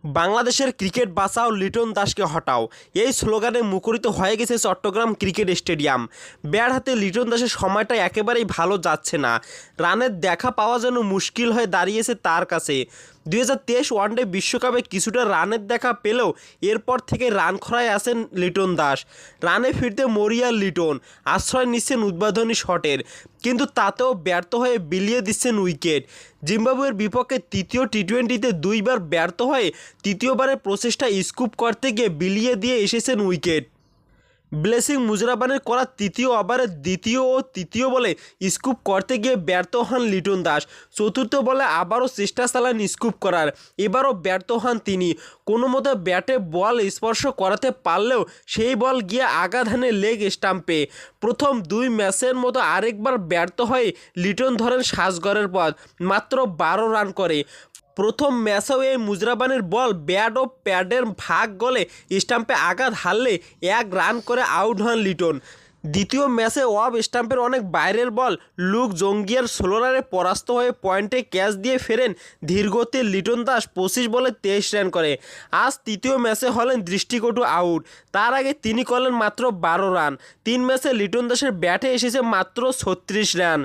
বাংলাদেশের ক্রিকেট বাঁচাও, লিটন দাসকে হটাও, এই স্লোগানে মুখরিত হয়ে গেছে চট্টগ্রাম ক্রিকেট স্টেডিয়াম। ব্যাট হাতে লিটন দাসের সময়টা একেবারেই ভালো যাচ্ছে না। রানের দেখা পাওয়া যেন মুশকিল হয়ে দাঁড়িয়েছে তার কাছে। 2023 ওয়ানডে বিশ্বকাপে কিছুটা রানের দেখা পেলেও এরপর থেকে রান খরায় আছেন লিটন দাস। রানে ফিরতে মরিয়া লিটন, আশ্রয় নিচ্ছেন উদ্বোধনী শটের, কিন্তু তাতেও ব্যর্থ হয়ে বিলিয়ে দিচ্ছেন উইকেট। জিম্বাবুয়ের বিপক্ষে তৃতীয় টি-20তে দুইবার ব্যর্থ হয়ে তৃতীয়বারের প্রচেষ্টা স্কুপ করতে গিয়ে বিলিয়ে দিয়ে এসেছেন উইকেট। ব্লেসিং মুজরাবানের করা তৃতীয় ওভারে দ্বিতীয় ও তৃতীয় বলে স্কুপ করতে গিয়ে ব্যর্থ হন লিটন দাস। চতুর্থ বলে আবারও চেষ্টা চালান স্কুপ করার, এবারও ব্যর্থ হন তিনি। কোনো মতে ব্যাটে বল স্পর্শ করাতে পারলেও সেই বল গিয়ে আঘাত হানে লেগ স্টাম্পে। প্রথম দুই ম্যাচের মতো আরেকবার ব্যর্থ হয়ে লিটন ধরেন সাজঘরের পথ, মাত্র 12 রান করে। প্রথম ম্যাচেও এই মুজরাবানের বল ব্যাট ও প্যাডের ভাগ গলে স্টাম্পে আঘাত হারলে 1 রান করে আউট হন লিটন। দ্বিতীয় ম্যাচে অফ স্টাম্পের অনেক বাইরের বল লুক জঙ্গিয়ার 16 রানে পরাস্ত হয়ে পয়েন্টে ক্যাচ দিয়ে ফেরেন ধীরগতির লিটন দাস, 25 বলে 23 রান করে। আজ তৃতীয় ম্যাচে হলেন দৃষ্টিকটু আউট, তার আগে তিনি করলেন মাত্র 12 রান। 3 ম্যাচে লিটন দাসের ব্যাটে এসেছে মাত্র 36 রান।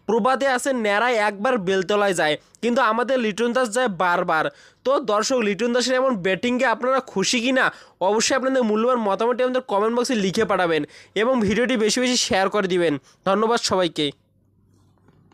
প্রবাদে আছে ন্যাড়ায় একবার বেলতলায় যায়, কিন্তু আমাদের লিটন দাস যায় বারবার। তো দর্শক, লিটন দাসের এমন ব্যাটিংয়ে আপনারা খুশি কিনা অবশ্যই আপনাদের মূল্যবান মতামতটি আমাদের কমেন্ট বক্সে লিখে পাঠাবেন এবং ভিডিওটি বেশি বেশি শেয়ার করে দিবেন। ধন্যবাদ সবাইকে।